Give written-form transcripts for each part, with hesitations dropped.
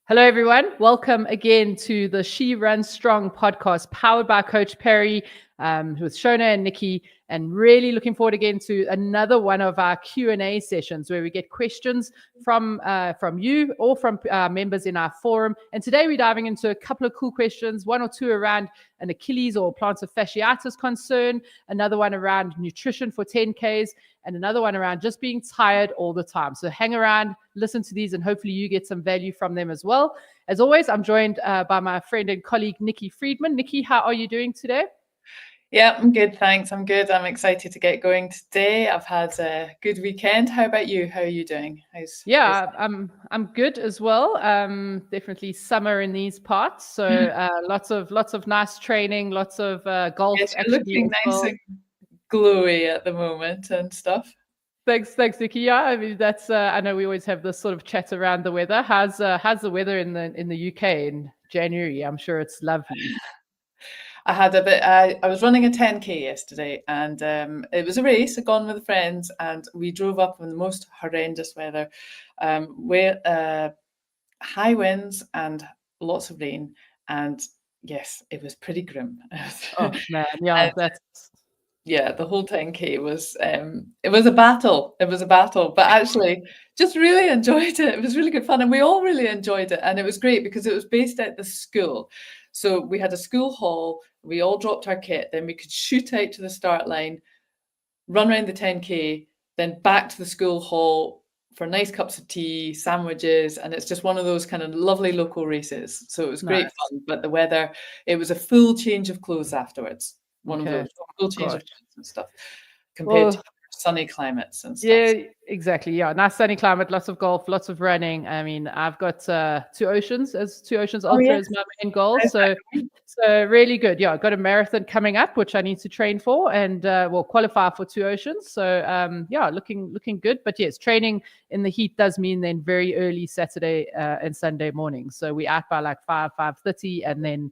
Hello, everyone. Welcome again to the She Runs Strong podcast, powered by Coach Parry, with Shona and Nikki. And really looking forward again to another one of our Q&A sessions where we get questions from you or from members in our forum. And today we're diving into a couple of cool questions, one or two around an Achilles or plantar fasciitis concern, another one around nutrition for 10Ks, and another one around just being tired all the time. So hang around, listen to these, and hopefully you get some value from them as well. As always, I'm joined by my friend and colleague, Nikki Friedman. Nikki, how are you doing today? Yeah, I'm good, thanks. I'm good. I'm excited to get going today. I've had a good weekend. How about you? How are you doing? I'm good as well. Definitely summer in these parts, so lots of nice training, lots of golf. Yes, you're Actually, looking as nice well. and glowy at the moment and stuff. Thanks, Nikki. Yeah, I mean that's. I know we always have this sort of chat around the weather. How's the weather in the UK in January? I'm sure it's lovely. I had a bit. I was running a 10K yesterday, and it was a race. I'd gone with friends, and we drove up in the most horrendous weather, high winds and lots of rain. And yes, it was pretty grim. Oh man, yeah, And that's yeah, the whole 10K was it was a battle. It was a battle, but actually just really enjoyed it. It was really good fun, and we all really enjoyed it. And it was great because it was based at the school. So we had a school hall, we all dropped our kit, then we could shoot out to the start line, run around the 10K, then back to the school hall for nice cups of tea, sandwiches, and it's just one of those kind of lovely local races. So it was great nice. fun, but the weather, it was a full change of clothes afterwards. One of Okay. those full change of Gosh. clothes and stuff compared to Well, sunny climates and stuff. yeah, exactly. Yeah, nice sunny climate, lots of golf, lots of running. I mean, I've got Two Oceans Oh Ultra yes, as my main goal. how's that So going? really good. Yeah, I've got a marathon coming up, which I need to train for and qualify for Two Oceans. So yeah, looking good. But yes, training in the heat does mean then very early Saturday and Sunday morning. So we out by like 5:30, and then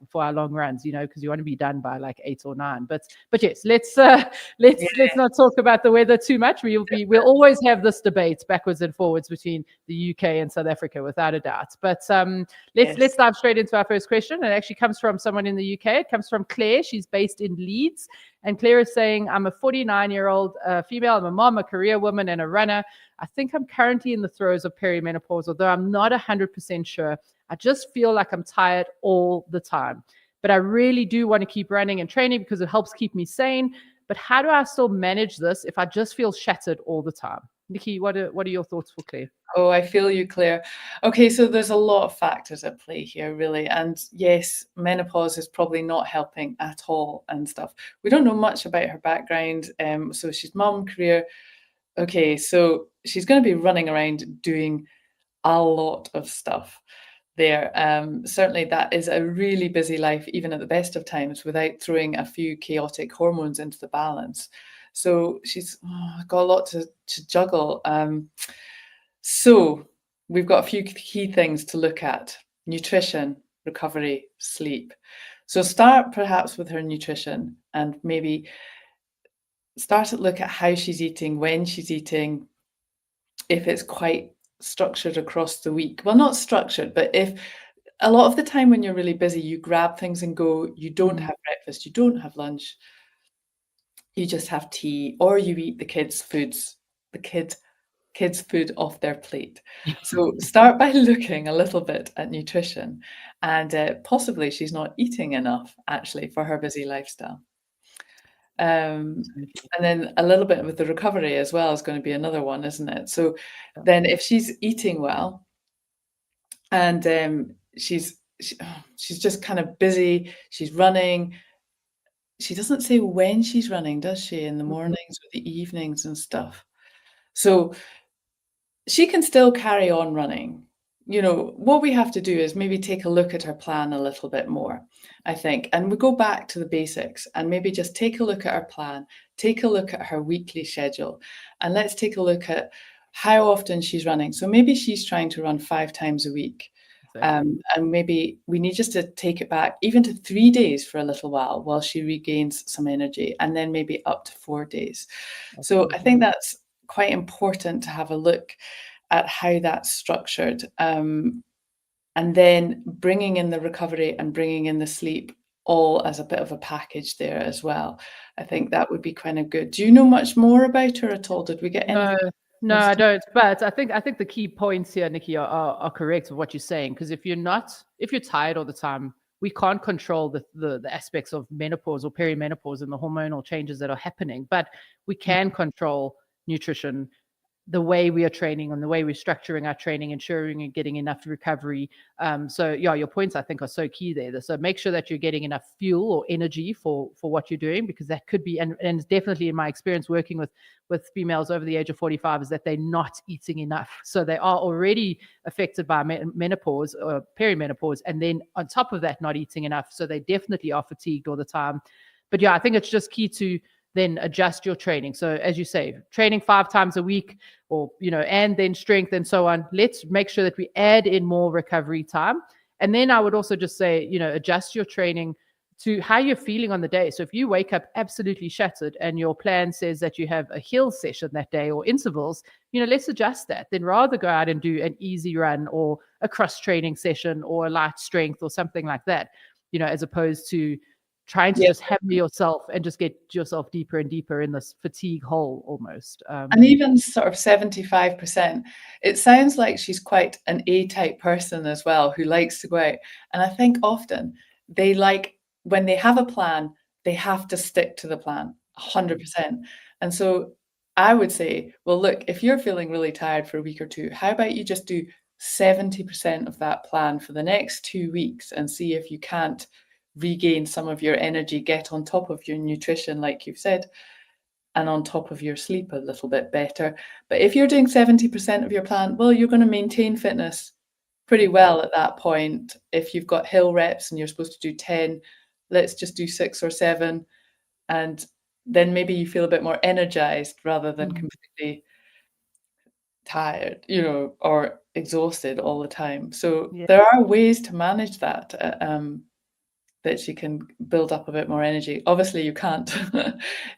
for our long runs, because you want to be done by like 8 or 9. But yes, let's not talk about the weather too much. We'll always have this debate backwards and forwards between the UK and South Africa, without a doubt. But let's Yes. dive straight into our first question. It actually comes from someone in the UK. It comes from Claire. She's based in Leeds, and Claire is saying, "I'm a 49-year-old female. I'm a mom, a career woman, and a runner. I think I'm currently in the throes of perimenopause, although I'm not 100% sure. I just feel like I'm tired all the time. But I really do want to keep running and training because it helps keep me sane. But how do I still manage this if I just feel shattered all the time?" Nikki, what are your thoughts for Claire? Oh, I feel you, Claire. Okay, so there's a lot of factors at play here, really. And yes, menopause is probably not helping at all and stuff. We don't know much about her background. So she's mum, career. Okay, so she's going to be running around doing a lot of stuff there. Certainly, that is a really busy life, even at the best of times, without throwing a few chaotic hormones into the balance. So she's got a lot to juggle. So we've got a few key things to look at: nutrition, recovery, sleep. So start perhaps with her nutrition and maybe start to look at how she's eating, when she's eating, if it's quite structured across the week. Well, not structured, but if a lot of the time when you're really busy, you grab things and go, you don't Mm. have breakfast, you don't have lunch, you just have tea, or you eat the kids' food off their plate. So start by looking a little bit at nutrition, and possibly she's not eating enough actually for her busy lifestyle. And then a little bit with the recovery as well is going to be another one, isn't it? So then if she's eating well and she's just kind of busy, she's running. She doesn't say when she's running, does she? In the Mhm. mornings or the evenings and stuff. So she can still carry on running. You know, what we have to do is maybe take a look at her plan a little bit more, I think. And we go back to the basics and maybe just take a look at her plan, take a look at her weekly schedule, and let's take a look at how often she's running. So maybe she's trying to run 5 times a week. Exactly. And maybe we need just to take it back even to 3 days for a little while she regains some energy, and then maybe up to 4 days. So I Absolutely. think that's quite important to have a look. at how that's structured. And then bringing in the recovery and bringing in the sleep all as a bit of a package there as well. I think that would be kind of good. Do you know much more about her at all? Did we get anything? No, I don't. But I think the key points here, Nikki, are correct with what you're saying. Because if you're tired all the time, we can't control the aspects of menopause or perimenopause and the hormonal changes that are happening. But we can control nutrition, the way we are training and the way we're structuring our training, ensuring you're getting enough recovery. So yeah, your points I think are so key there. So make sure that you're getting enough fuel or energy for what you're doing, because that could be, and definitely in my experience working with females over the age of 45, is that they're not eating enough. So they are already affected by menopause or perimenopause, and then on top of that, not eating enough. So they definitely are fatigued all the time. But yeah, I think it's just key to then adjust your training. So as you say, training 5 times a week, or, and then strength and so on. Let's make sure that we add in more recovery time. And then I would also just say, adjust your training to how you're feeling on the day. So if you wake up absolutely shattered and your plan says that you have a hill session that day or intervals, let's adjust that. Then rather go out and do an easy run or a cross training session or a light strength or something like that, as opposed to trying to just hammer yourself and just get yourself deeper and deeper in this fatigue hole almost. And even sort of 75%, it sounds like she's quite an A-type person as well, who likes to go out. And I think often when they have a plan, they have to stick to the plan 100%. And so I would say, well, look, if you're feeling really tired for a week or two, how about you just do 70% of that plan for the next 2 weeks and see if you can't regain some of your energy, get on top of your nutrition, like you've said, and on top of your sleep a little bit better. But if you're doing 70% of your plan, well, you're going to maintain fitness pretty well at that point. If you've got hill reps and you're supposed to do 10, let's just do 6 or 7. And then maybe you feel a bit more energized rather than completely tired, or exhausted all the time. So there are ways to manage that. That she can build up a bit more energy. Obviously, you can't.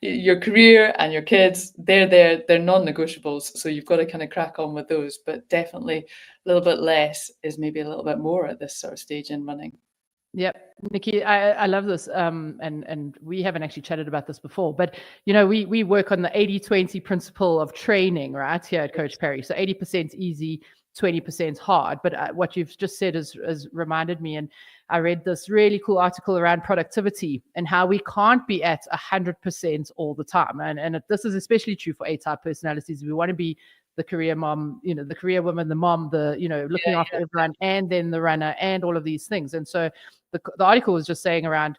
Your career and your kids, they're non-negotiables. So you've got to kind of crack on with those. But definitely a little bit less is maybe a little bit more at this sort of stage in running. Yep. Nikki, I love this. And we haven't actually chatted about this before, but we work on the 80-20 principle of training right here at Coach Parry. So 80% easy, 20% hard. But what you've just said has reminded me, and I read this really cool article around productivity and how we can't be at 100% all the time. And this is especially true for A-type personalities. We want to be the career mom, the career woman, the mom, the, looking after everyone, and then the runner and all of these things. And so the article was just saying around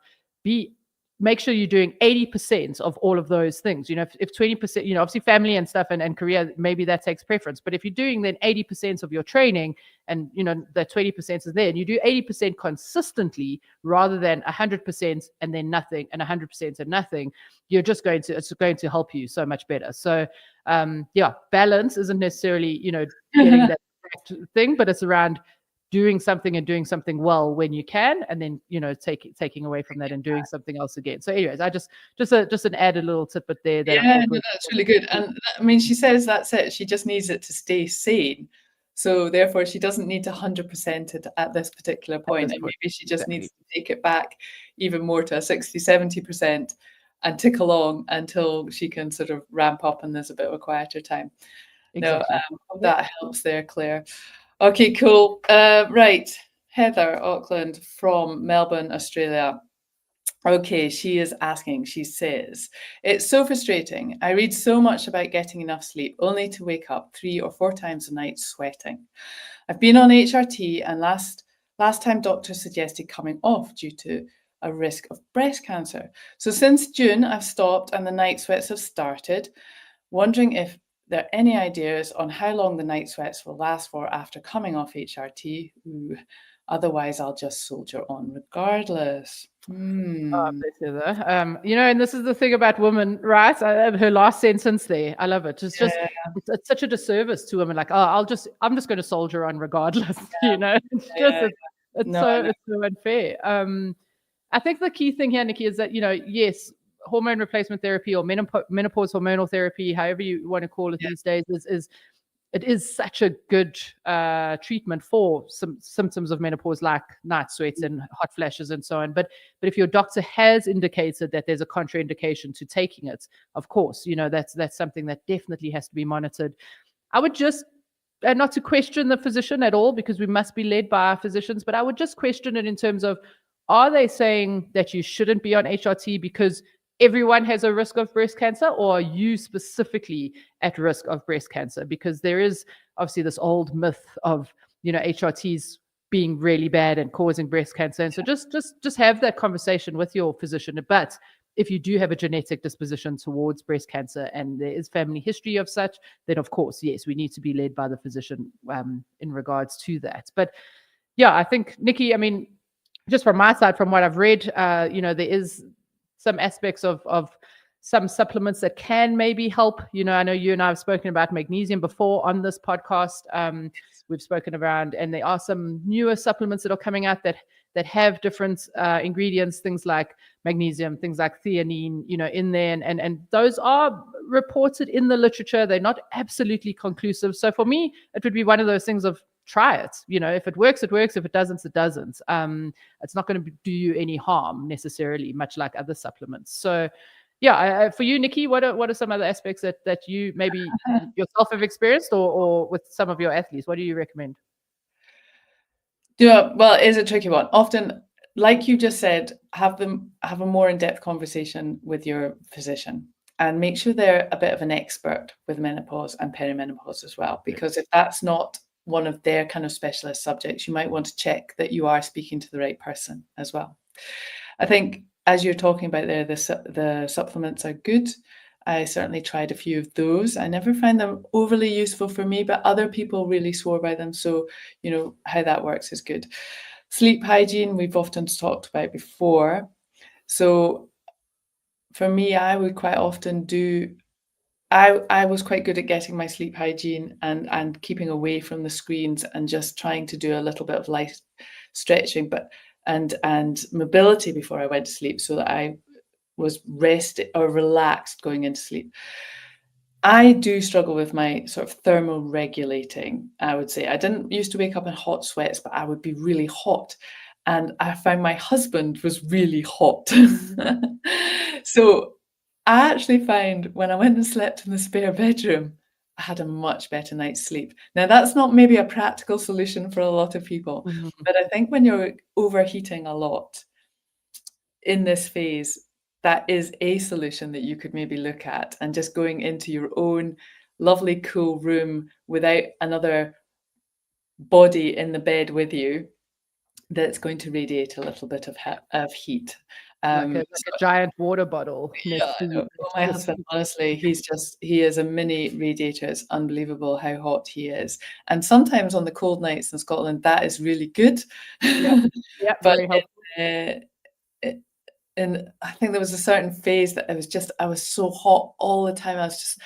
make sure you're doing 80% of all of those things. If 20%, obviously family and stuff and career, maybe that takes preference. But if you're doing then 80% of your training and, that 20% is there, and you do 80% consistently rather than 100% and then nothing and 100% and nothing, it's going to help you so much better. So, balance isn't necessarily, getting that thing, but it's around doing something and doing something well when you can, and then taking away from that and doing something else again. So anyways, I just an added little tidbit there that that's really good. And I mean, she says that's it, she just needs it to stay sane, so therefore she doesn't need to 100% it at this particular point, and maybe she just needs to take it back even more to a 60-70% and tick along until she can sort of ramp up and there's a bit of a quieter time. Exactly. No, that helps there, Claire. Okay, cool. Right, Heather Auckland from Melbourne, Australia. Okay, she is asking, she says, it's so frustrating. I read so much about getting enough sleep, only to wake up 3 or 4 times a night sweating. I've been on HRT, and last time doctors suggested coming off due to a risk of breast cancer. So since June, I've stopped and the night sweats have started. Wondering if there are any ideas on how long the night sweats will last for after coming off HRT? Otherwise, I'll just soldier on regardless. Oh, and this is the thing about women, right? Her last sentence there, I love it. It's such a disservice to women. Like, I'm just going to soldier on regardless. It's so unfair. I think the key thing here, Nikki, is that yes, hormone replacement therapy or menopause hormonal therapy, however you want to call it these days, is it is such a good treatment for some symptoms of menopause, like night sweats and hot flashes and so on. But if your doctor has indicated that there's a contraindication to taking it, of course, that's something that definitely has to be monitored. I would just, not to question the physician at all, because we must be led by our physicians, but I would just question it in terms of, are they saying that you shouldn't be on HRT because everyone has a risk of breast cancer, or are you specifically at risk of breast cancer? Because there is obviously this old myth of, HRTs being really bad and causing breast cancer. And so just have that conversation with your physician. But if you do have a genetic disposition towards breast cancer and there is family history of such, then of course, yes, we need to be led by the physician in regards to that. But yeah, I think, Nikki, I mean, just from my side, from what I've read, there is some aspects of some supplements that can maybe help. I know you and I have spoken about magnesium before on this podcast. We've spoken around, and there are some newer supplements that are coming out that have different ingredients, things like magnesium, things like theanine, in there. And those are reported in the literature. They're not absolutely conclusive. So for me, it would be one of those things of, try it. If it works, it works. If it doesn't, it doesn't. It's not going to do you any harm necessarily, much like other supplements. So yeah, for you, Nikki, what are some other aspects that you maybe yourself have experienced, or with some of your athletes? What do you recommend? Yeah, well, it is a tricky one. Often, like you just said, have a more in-depth conversation with your physician, and make sure they're a bit of an expert with menopause and perimenopause as well. Because if that's not one of their kind of specialist subjects, you might want to check that you are speaking to the right person as well. I think, as you're talking about there, the supplements are good. I certainly tried a few of those. I never find them overly useful for me, but other people really swore by them. So, how that works is good. Sleep hygiene, we've often talked about before. So for me, I would quite often I was quite good at getting my sleep hygiene and keeping away from the screens and just trying to do a little bit of light stretching, and mobility before I went to sleep, so that I was rested or relaxed going into sleep. I do struggle with my sort of thermal regulating, I would say. I didn't used to wake up in hot sweats, but I would be really hot. And I found my husband was really hot. So I actually found when I went and slept in the spare bedroom, I had a much better night's sleep. Now, that's not maybe a practical solution for a lot of people, but I think when you're overheating a lot in this phase, that is a solution that you could maybe look at, and just going into your own lovely, cool room without another body in the bed with you that's going to radiate a little bit of heat. Like a giant water bottle next to you. Well, my husband, honestly, he is a mini radiator. It's unbelievable how hot he is. And sometimes on the cold nights in Scotland, that is really good. Yeah, But very helpful. and I think there was a certain phase that I was so hot all the time. I was just,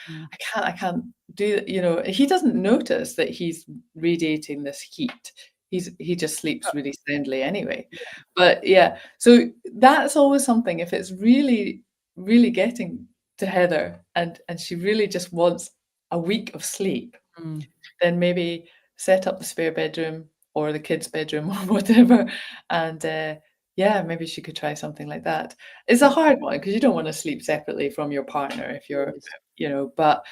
I can't do that. He doesn't notice that he's radiating this heat. He just sleeps really soundly anyway. But yeah, so that's always something. If it's really, really getting to Heather and she really just wants a week of sleep, then maybe set up the spare bedroom or the kids' bedroom or whatever, and yeah, maybe she could try something like that. It's a hard one because you don't want to sleep separately from your partner if you're, but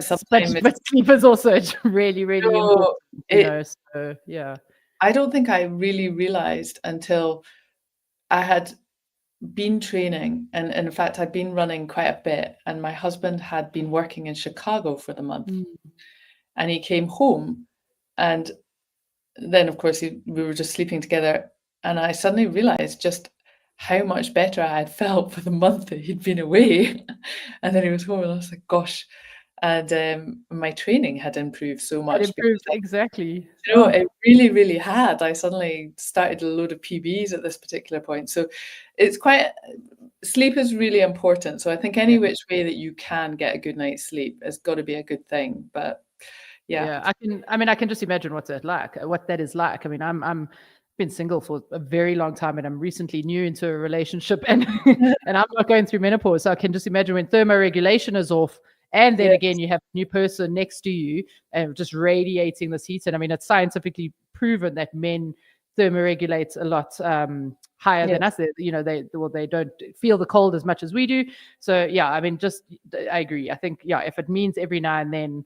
sometimes sleep is also really, really important. So yeah. I don't think I really realized until I had been training, and in fact, I'd been running quite a bit, and my husband had been working in Chicago for the month, and he came home, and then of course we were just sleeping together, and I suddenly realized just how much better I had felt for the month that he'd been away. And then he was home, and I was like, gosh. And my training had improved so much. It improved, exactly. It really, really had. I suddenly started a load of PBs at this particular point. So it's sleep is really important. So I think any which way that you can get a good night's sleep has got to be a good thing. But yeah. I can just imagine what that is like. I mean, I'm been single for a very long time, and I'm recently new into a relationship, and and I'm not going through menopause. So I can just imagine when thermoregulation is off And then Yes. again, you have a new person next to you and just radiating this heat. And I mean, it's scientifically proven that men thermoregulate a lot higher than us. They don't feel the cold as much as we do. So yeah, I mean, I agree. I think if it means every now and then,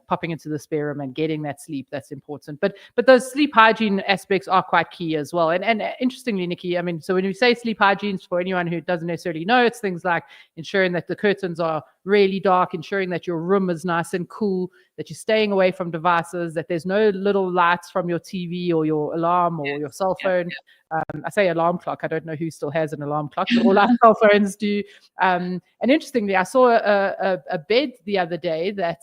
popping into the spare room and getting that sleep, that's important. But those sleep hygiene aspects are quite key as well. And interestingly, Nikki, I mean, so when we say sleep hygiene, for anyone who doesn't necessarily know, it's things like ensuring that the curtains are really dark, ensuring that your room is nice and cool, that you're staying away from devices, that there's no little lights from your TV or your alarm or your cell phone. I say alarm clock. I don't know who still has an alarm clock, but all our cell phones do. And interestingly, I saw a bed the other day that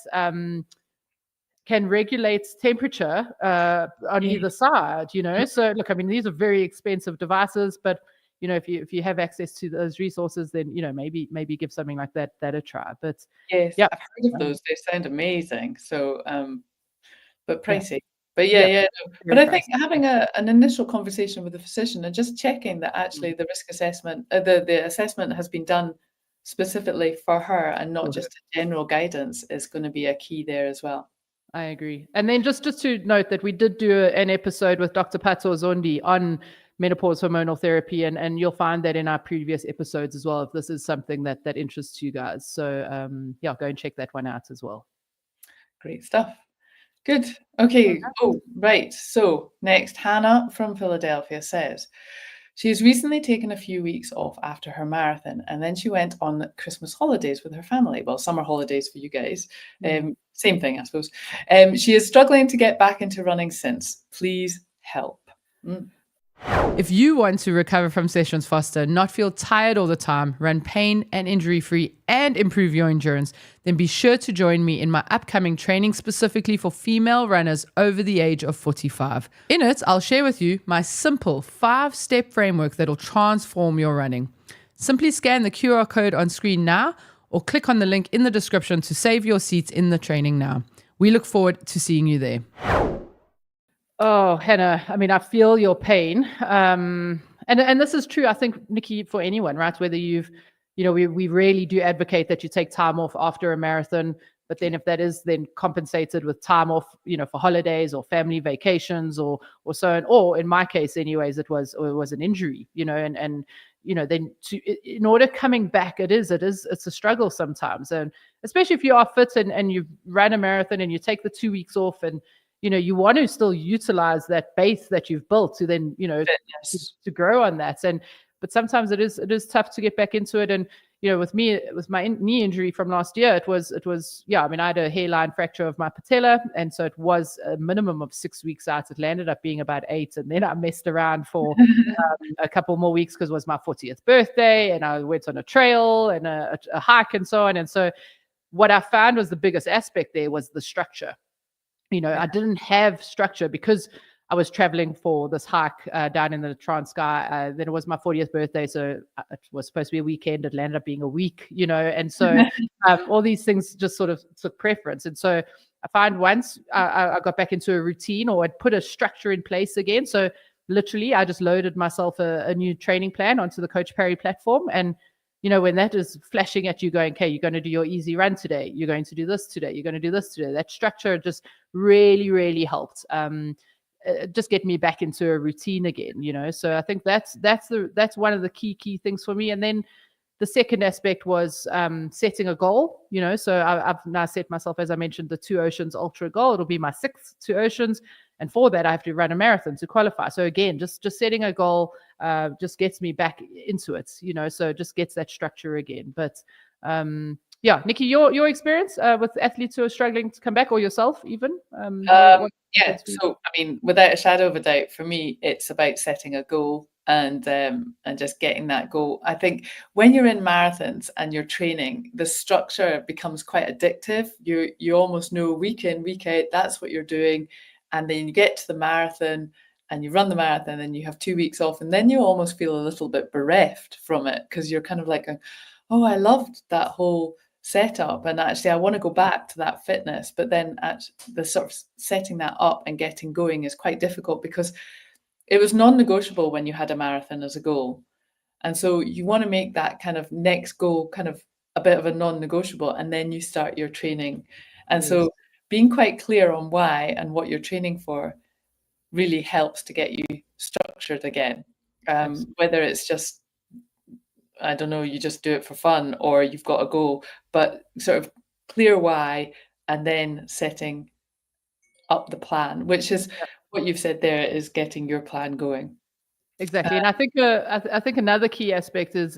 can regulate temperature on either side. So look, I mean, these are very expensive devices, but if you have access to those resources, then maybe give something like that a try. But Yes, yeah, I've heard of those. They sound amazing. So, but yeah, pricey. But yeah, no. But very I think pricey. having an initial conversation with the physician and just checking that actually the risk assessment, the assessment has been done specifically for her and not just a general guidance is going to be a key there as well. I agree. And then just to note that we did do an episode with Dr. Patso Zondi on menopause hormonal therapy, and you'll find that in our previous episodes as well, if this is something that interests you guys. So go and check that one out as well. Great stuff. Good. Okay. Oh, right. So next, Hannah from Philadelphia says, she has recently taken a few weeks off after her marathon, and then she went on Christmas holidays with her family. Well, summer holidays for you guys. Same thing, I suppose. She is struggling to get back into running since. Please help. If you want to recover from sessions faster, not feel tired all the time, run pain and injury free, and improve your endurance, then be sure to join me in my upcoming training specifically for female runners over the age of 45. In it, I'll share with you my simple 5-step framework that will transform your running. Simply scan the QR code on screen now or click on the link in the description to save your seats in the training now. We look forward to seeing you there. Oh, Hannah, I mean, I feel your pain. And this is true, I think, Nikki, for anyone, right? Whether we really do advocate that you take time off after a marathon, but then if that is then compensated with time off, for holidays or family vacations or so on, or in my case, anyways, it was an injury, and then in order coming back, it's a struggle sometimes. And especially if you are fit and you've run a marathon and you take the 2 weeks off and, you want to still utilize that base that you've built to then, to grow on that. But sometimes it is tough to get back into it. And, with me, with my knee injury from last year, it was, I mean, I had a hairline fracture of my patella. And so it was a minimum of 6 weeks out. It landed up being about 8. And then I messed around for a couple more weeks because it was my 40th birthday. And I went on a trail and a hike and so on. And so what I found was the biggest aspect there was the structure. I didn't have structure because I was traveling for this hike down in the Transkei. Then it was my 40th birthday, so it was supposed to be a weekend. It landed up being a week, and so all these things just sort of took preference. And so I find once I got back into a routine or I'd put a structure in place again. So literally, I just loaded myself a new training plan onto the Coach Parry platform. And when that is flashing at you going, okay, you're going to do your easy run today. You're going to do this today. You're going to do this today. That structure just really, really helped just get me back into a routine again, So I think that's one of the key things for me. And then the second aspect was setting a goal, So I've now set myself, as I mentioned, the 2 Oceans Ultra goal. It'll be my 6th 2 Oceans. And for that, I have to run a marathon to qualify. So again, just setting a goal just gets me back into it, so it just gets that structure again. But Nikki, your experience with athletes who are struggling to come back, or yourself even? So I mean, without a shadow of a doubt, for me, it's about setting a goal and just getting that goal. I think when you're in marathons and you're training, the structure becomes quite addictive. You almost know week in, week out, that's what you're doing. And then you get to the marathon and you run the marathon and you have 2 weeks off, and then you almost feel a little bit bereft from it because you're kind of like, oh, I loved that whole setup, and actually I want to go back to that fitness. But then at the sort of setting that up and getting going is quite difficult because it was non-negotiable when you had a marathon as a goal. And so you want to make that kind of next goal kind of a bit of a non-negotiable, and then you start your training. And Yes. so being quite clear on why and what you're training for really helps to get you structured again. Whether it's just, I don't know, you just do it for fun or you've got a goal, but sort of clear why and then setting up the plan, which is what you've said there, is getting your plan going. Exactly, and I think I think another key aspect is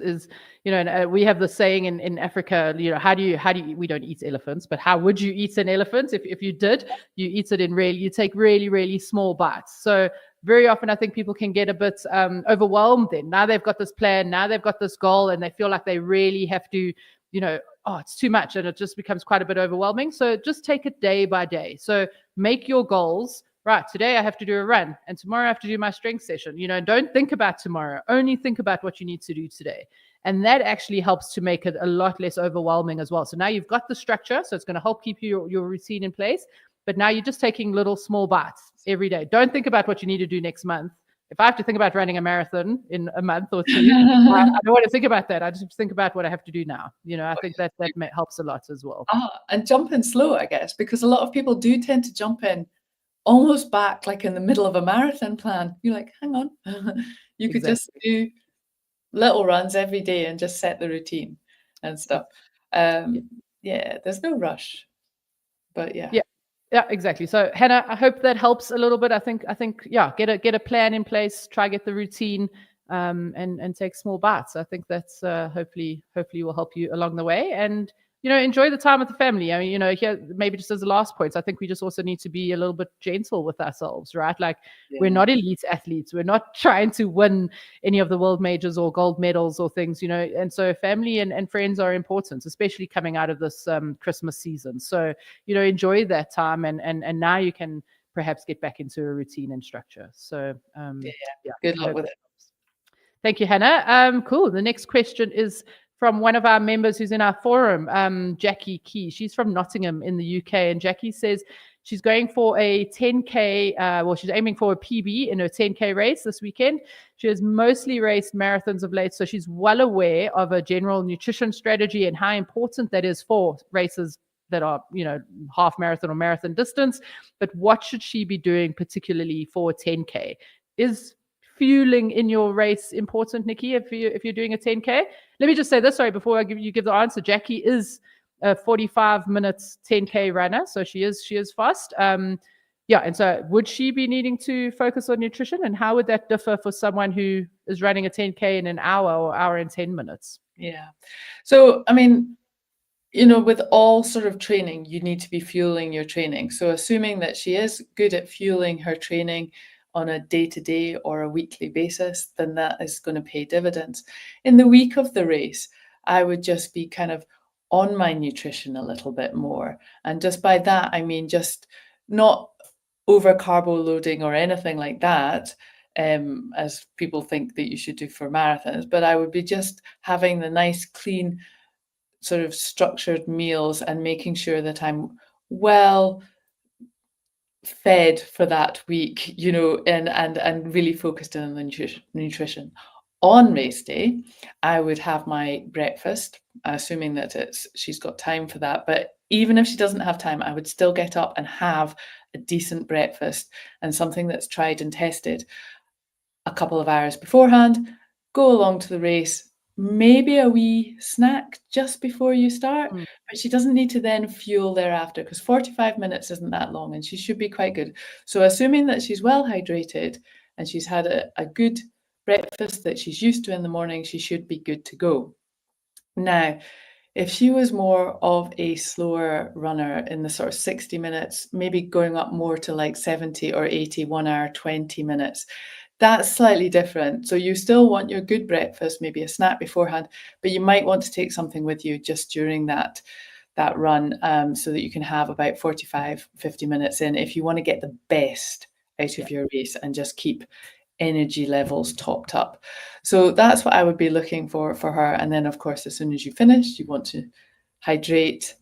you know, and we have the saying in Africa, you know, how do you we don't eat elephants, but how would you eat an elephant if you did? You eat it in you take really small bites. So very often I think people can get a bit overwhelmed. Then now they've got this plan, now they've got this goal, and they feel like they really have to, you know, oh, it's too much, and it just becomes quite a bit overwhelming. So just take it day by day. So make your goals. Right, today I have to do a run and tomorrow I have to do my strength session. You know, don't think about tomorrow, only think about what you need to do today. And that actually helps to make it a lot less overwhelming as well. So now you've got the structure, so it's going to help keep your routine in place. But now you're just taking little small bites every day. Don't think about what you need to do next month. If I have to think about running a marathon in a month or two, I don't want to think about that. I just think about what I have to do now. You know, I think that helps a lot as well. And jump in slow, I guess, because a lot of people do tend to jump in almost back like in the middle of a marathon plan. You're like, hang on, you could just do little runs every day and just set the routine and stuff. Yeah, there's no rush, but yeah. Yeah, exactly. So Hannah, I hope that helps a little bit. I think yeah, get a plan in place, try get the routine, and take small bites. I think that's hopefully will help you along the way. And you know, enjoy the time with the family. I mean, you know, here maybe just as a last point, I think we just also need to be a little bit gentle with ourselves, right? Like we're not elite athletes. We're not trying to win any of the world majors or gold medals or things, you know. And so family and friends are important, especially coming out of this Christmas season. So, you know, enjoy that time and now you can perhaps get back into a routine and structure. So good luck with it. Thank you, Hannah. Cool. The next question is from one of our members who's in our forum, Jackie Key. She's from Nottingham in the UK. And Jackie says she's going for a 10K, she's aiming for a PB in her 10K race this weekend. She has mostly raced marathons of late, so she's well aware of a general nutrition strategy and how important that is for races that are, you know, half marathon or marathon distance. But what should she be doing particularly for 10K? Is fueling in your race important, Nikki, if you're doing a 10K? Let me just say this, sorry, before I give the answer. Jackie is a 45 minutes 10K runner, so she is fast. And so would she be needing to focus on nutrition, and how would that differ for someone who is running a 10K in an hour or hour and 10 minutes? Yeah. So, I mean, you know, with all sort of training, you need to be fueling your training. So assuming that she is good at fueling her training on a day-to-day or a weekly basis, then that is going to pay dividends. In the week of the race, I would just be kind of on my nutrition a little bit more. And just by that, I mean just not over carbo loading or anything like that, as people think that you should do for marathons, but I would be just having the nice, clean, sort of structured meals and making sure that I'm well fed for that week, you know, and really focused on the nutrition. On race day, I would have my breakfast, assuming that she's got time for that. But even if she doesn't have time, I would still get up and have a decent breakfast and something that's tried and tested a couple of hours beforehand, go along to the race, maybe a wee snack just before you start, but she doesn't need to then fuel thereafter, because 45 minutes isn't that long and she should be quite good. So assuming that she's well hydrated and she's had a good breakfast that she's used to in the morning, she should be good to go. Now, if she was more of a slower runner in the sort of 60 minutes, maybe going up more to like 70 or 80, 1 hour, 20 minutes, that's slightly different. So you still want your good breakfast, maybe a snack beforehand, but you might want to take something with you just during that run, so that you can have about 45, 50 minutes in if you want to get the best out of your race and just keep energy levels topped up. So that's what I would be looking for her. And then, of course, as soon as you finish, you want to hydrate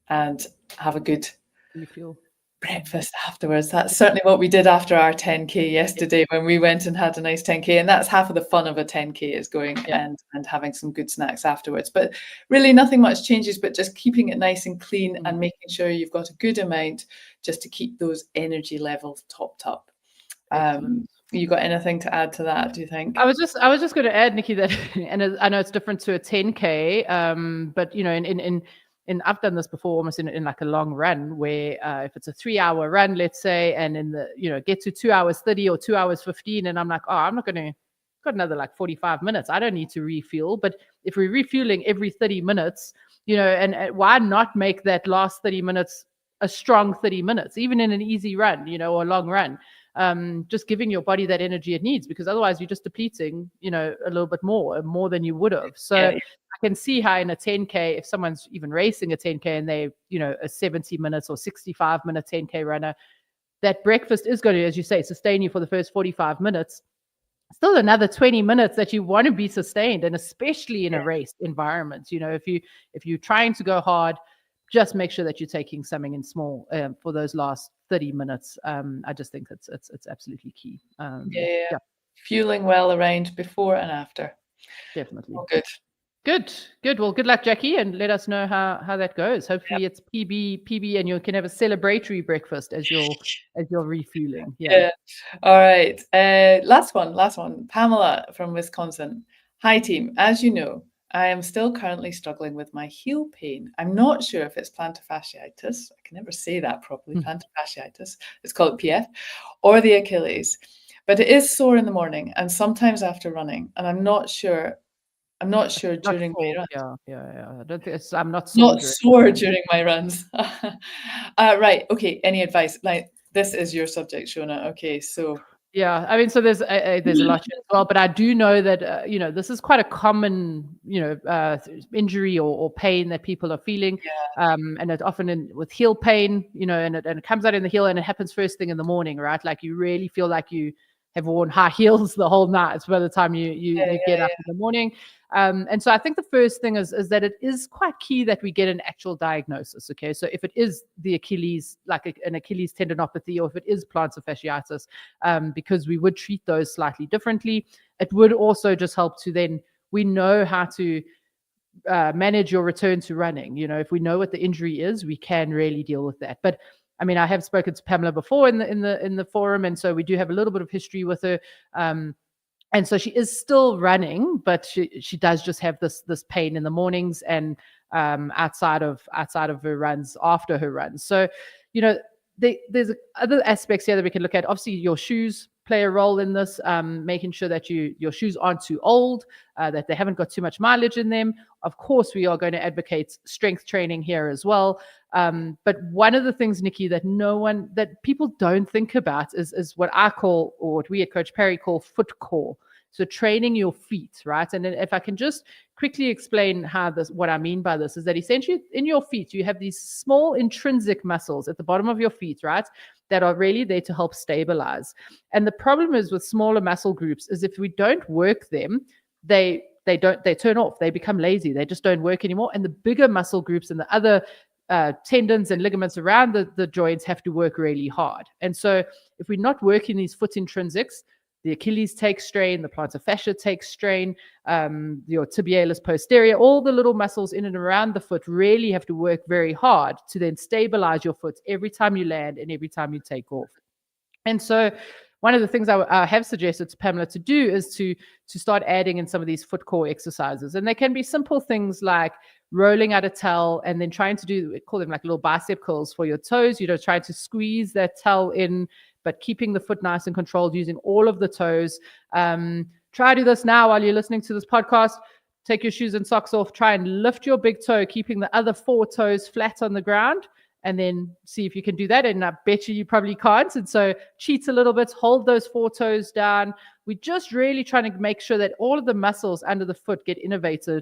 and have a good refuel. breakfast afterwards. That's certainly what we did after our 10K yesterday when we went and had a nice 10K. And that's half of the fun of a 10K is going Yeah. and having some good snacks afterwards. But really nothing much changes, but just keeping it nice and clean and making sure you've got a good amount just to keep those energy levels topped up. You got anything to add to that, do you think? I was just going to add, Nikki, that, and I know it's different to a 10K, but in I've done this before, almost in like a long run, where if it's a 3-hour run, let's say, and in the get to 2 hours 30 or 2 hours 15, and I'm like, oh, I'm not going to got another like 45 minutes. I don't need to refuel. But if we're refueling every 30 minutes, and why not make that last 30 minutes a strong 30 minutes, even in an easy run, or a long run? Just giving your body that energy it needs, because otherwise you're just depleting, a little bit more than you would have. So I can see how in a 10K, if someone's even racing a 10K and they, a 70 minutes or 65-minute 10K runner, that breakfast is going to, as you say, sustain you for the first 45 minutes. Still another 20 minutes that you want to be sustained, and especially in a race environment. If you're trying to go hard, just make sure that you're taking something in small for those last 30 minutes. I just think it's absolutely key. Fueling well around before and after. Definitely. Oh, good. Well, good luck, Jackie, and let us know how that goes. Hopefully it's PB, and you can have a celebratory breakfast as you're refueling. Yeah. All right. Last one. Pamela from Wisconsin. Hi, team. As you know, I am still currently struggling with my heel pain. I'm not sure if it's plantar fasciitis. I can never say that properly. Plantar fasciitis. Let's call it PF, or the Achilles. But it is sore in the morning and sometimes after running, and I'm not sure during my runs. I don't think I'm not sore during my runs. Right. Okay. Any advice? Like, this is your subject, Shona. Okay. So. Yeah, I mean, so there's a lot as well, but I do know that this is quite a common injury or pain that people are feeling, and it often with heel pain, and it comes out in the heel, and it happens first thing in the morning, right? Like you really feel like you have worn high heels the whole night by the time you get up in the morning. And so I think the first thing is that it is quite key that we get an actual diagnosis. Okay, so if it is the Achilles, like an Achilles tendinopathy, or if it is plantar fasciitis, because we would treat those slightly differently. It would also just help to then we know how to manage your return to running. If we know what the injury is, we can really deal with that. But I mean, I have spoken to Pamela before in the forum, and so we do have a little bit of history with her. And so she is still running, but she does just have this pain in the mornings and outside of her runs, after her runs. So, there's other aspects here that we can look at. Obviously, your shoes play a role in this, making sure that your shoes aren't too old, that they haven't got too much mileage in them. Of course, we are going to advocate strength training here as well. But one of the things, Nikki, that people don't think about is what I call, or what we at Coach Parry call, foot core. So training your feet, right? And then if I can just quickly explain what I mean by this is that essentially in your feet, you have these small intrinsic muscles at the bottom of your feet, right? That are really there to help stabilize. And the problem is with smaller muscle groups is if we don't work them, they turn off, they become lazy, they just don't work anymore. And the bigger muscle groups and the other tendons and ligaments around the joints have to work really hard. And so if we're not working these foot intrinsics, the Achilles takes strain, the plantar fascia takes strain, your tibialis posterior, all the little muscles in and around the foot really have to work very hard to then stabilize your foot every time you land and every time you take off. And so one of the things I have suggested to Pamela to do is to start adding in some of these foot core exercises. And they can be simple things like rolling out a towel and then trying to call them like little bicep curls for your toes, trying to squeeze that towel in, but keeping the foot nice and controlled, using all of the toes. Try to do this now while you're listening to this podcast. Take your shoes and socks off. Try and lift your big toe, keeping the other 4 toes flat on the ground, and then see if you can do that. And I bet you probably can't. And so cheat a little bit, hold those 4 toes down. We're just really trying to make sure that all of the muscles under the foot get innervated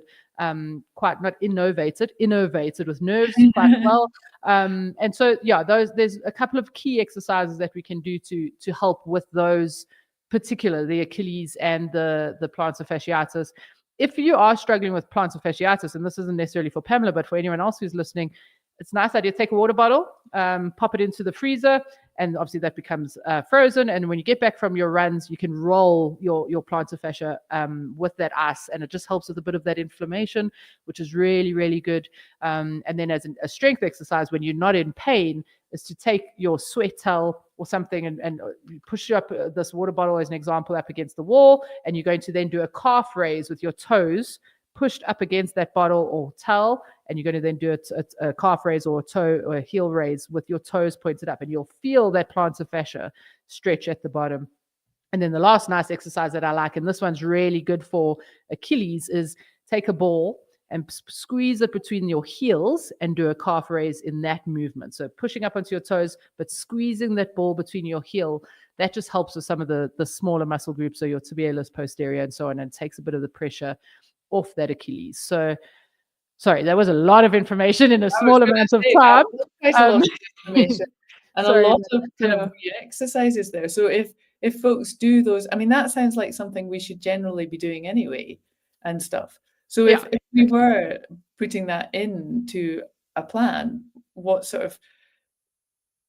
with nerves quite well. And so, there's a couple of key exercises that we can do to help with those, particularly the Achilles and the plantar fasciitis. If you are struggling with plantar fasciitis, and this isn't necessarily for Pamela, but for anyone else who's listening, it's a nice idea. Take a water bottle, pop it into the freezer, and obviously that becomes frozen. And when you get back from your runs, you can roll your plantar fascia with that ice, and it just helps with a bit of that inflammation, which is really, really good. And then as a strength exercise, when you're not in pain, is to take your sweat towel or something and push up this water bottle as an example up against the wall, and you're going to then do a calf raise with your toes pushed up against that bottle or towel, and you're going to then do a calf raise or a toe or a heel raise with your toes pointed up, and you'll feel that plantar fascia stretch at the bottom. And then the last nice exercise that I like, and this one's really good for Achilles, is take a ball and squeeze it between your heels and do a calf raise in that movement. So pushing up onto your toes, but squeezing that ball between your heel. That just helps with some of the smaller muscle groups, so your tibialis posterior and so on, and takes a bit of the pressure off that Achilles. So, sorry, that was a lot of information in a small amount of time. Quite a lot of information and sorry, a lot of kind of exercises there. So if folks do those, I mean, that sounds like something we should generally be doing anyway and stuff. So if we were putting that into a plan, what sort of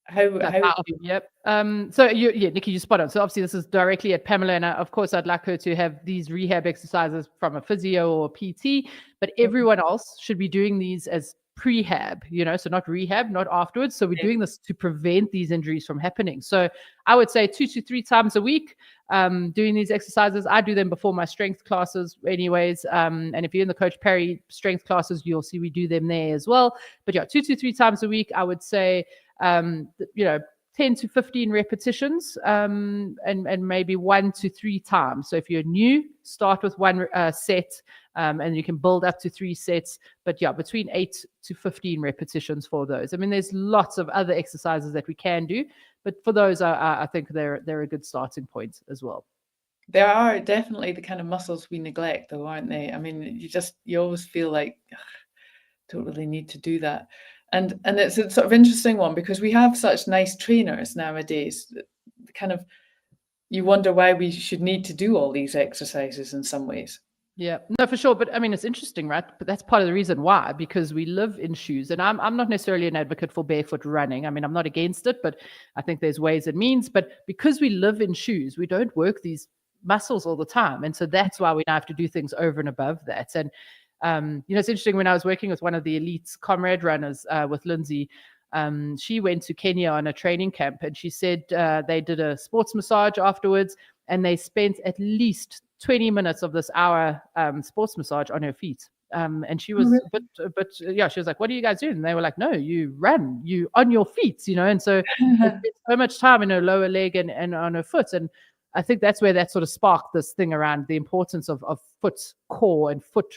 Yep. So Nikki, you spot on. So obviously this is directly at Pamela, and of course I'd like her to have these rehab exercises from a physio or a PT, but everyone else should be doing these as prehab, so not rehab, not afterwards. So we're doing this to prevent these injuries from happening. So I would say 2 to 3 times a week, doing these exercises. I do them before my strength classes anyways. And if you're in the Coach Parry strength classes, you'll see we do them there as well. But 2 to 3 times a week, I would say, 10 to 15 repetitions, and maybe 1 to 3 times. So if you're new, start with one set, and you can build up to 3 sets. But between 8 to 15 repetitions for those. I mean, there's lots of other exercises that we can do, but for those, I think they're a good starting point as well. There are definitely the kind of muscles we neglect, though, aren't they? I mean, you always feel like, don't really need to do that. And it's a sort of interesting one because we have such nice trainers nowadays. Kind of, you wonder why we should need to do all these exercises in some ways. Yeah, no, for sure. But I mean, it's interesting, right? But that's part of the reason why, because we live in shoes. And I'm not necessarily an advocate for barefoot running. I mean, I'm not against it, but I think there's ways and means. But because we live in shoes, we don't work these muscles all the time. And so that's why we now have to do things over and above that. And it's interesting, when I was working with one of the elite comrade runners, with Lindsay, she went to Kenya on a training camp, and she said they did a sports massage afterwards, and they spent at least 20 minutes of this hour sports massage on her feet. And she was, she was like, "What do you guys do?" And they were like, "No, you run, you on your feet, and so so much time in her lower leg and on her foot. And I think that's where that sort of sparked this thing around the importance of foot core and foot,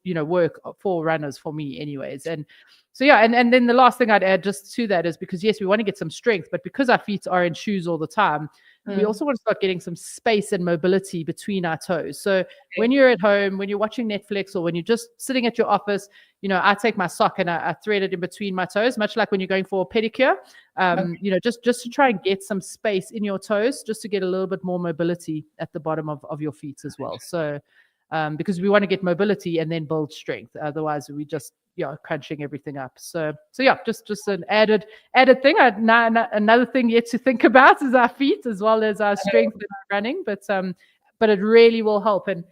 work for runners, for me anyways. And so, and then the last thing I'd add just to that is, because yes, we want to get some strength, but because our feet are in shoes all the time, we also want to start getting some space and mobility between our toes. So when you're at home, when you're watching Netflix, or when you're just sitting at your office, I take my sock and I thread it in between my toes, much like when you're going for a pedicure, just to try and get some space in your toes, just to get a little bit more mobility at the bottom of your feet as well. So because we want to get mobility and then build strength. Otherwise, we just crunching everything up. So just an added thing. Another thing yet to think about is our feet, as well as our strength in running. But it really will help. And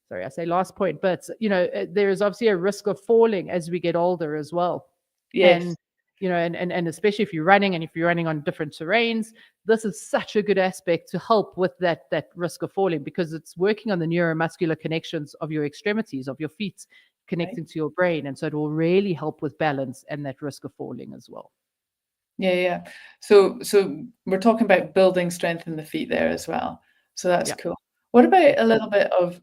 sorry, I say last point, but there is obviously a risk of falling as we get older as well. Yes. And especially if you're running, and if you're running on different terrains, this is such a good aspect to help with that risk of falling, because it's working on the neuromuscular connections of your extremities, of your feet, connecting to your brain. And so it will really help with balance and that risk of falling as well. Yeah. So we're talking about building strength in the feet there as well. So that's cool. What about a little bit of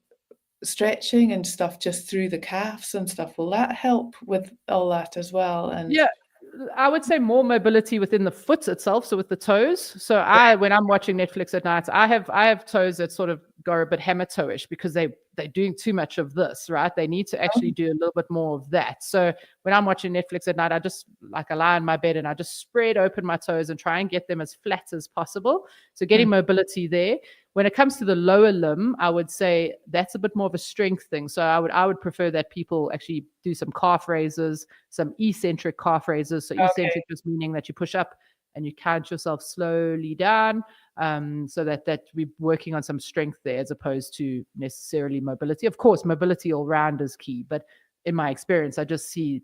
stretching and stuff just through the calves and stuff? Will that help with all that as well? And I would say more mobility within the foot itself, so with the toes. So when I'm watching Netflix at night, I have toes that sort of go a bit hematoish because they're doing too much of this, right? They need to actually do a little bit more of that. So when I'm watching Netflix at night, I lie in my bed and I just spread open my toes and try and get them as flat as possible. So getting mobility there. When it comes to the lower limb, I would say that's a bit more of a strength thing. So I would prefer that people actually do some calf raises, some eccentric calf raises. So eccentric just meaning that you push up and you count yourself slowly down, so that we're working on some strength there as opposed to necessarily mobility. Of course, mobility all round is key, but in my experience, I just see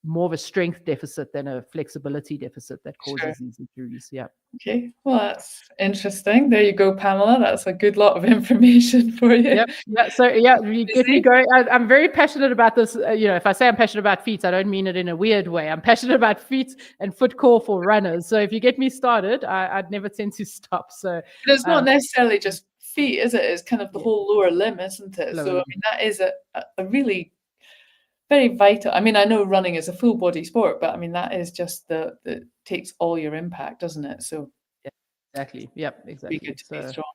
more of a strength deficit than a flexibility deficit that causes these injuries. Yeah. Okay, well, that's interesting. There you go, Pamela. That's a good lot of information for you. Yep. Yeah. So yeah, you get me going. I'm very passionate about this. If I say I'm passionate about feet, I don't mean it in a weird way. I'm passionate about feet and foot core for runners. So if you get me started, I'd never tend to stop. So but it's not necessarily just feet, is it? It's kind of the whole lower limb, isn't it? So I mean, that is a really very vital. I mean, I know running is a full body sport, but I mean that is just that takes all your impact, doesn't it? So yeah, exactly. Yep, exactly. Be good to be strong.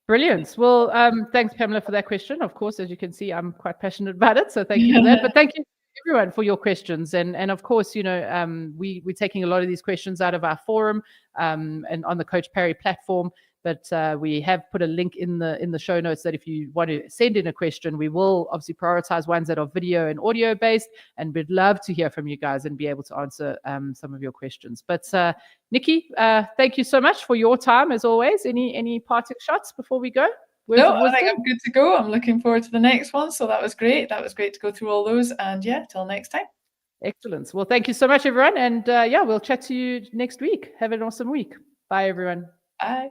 Brilliant. Well, thanks, Pamela, for that question. Of course, as you can see, I'm quite passionate about it. So thank you for that. But thank you everyone for your questions. And of course, we're taking a lot of these questions out of our forum and on the Coach Parry platform. But we have put a link in the show notes that if you want to send in a question, we will obviously prioritize ones that are video and audio based, and we'd love to hear from you guys and be able to answer some of your questions. But Nikki, thank you so much for your time as always. Any parting shots before we go? No, I think I'm good to go. I'm looking forward to the next one. So that was great. That was great to go through all those. And yeah, till next time. Excellent. Well, thank you so much, everyone. And we'll chat to you next week. Have an awesome week. Bye, everyone. Bye.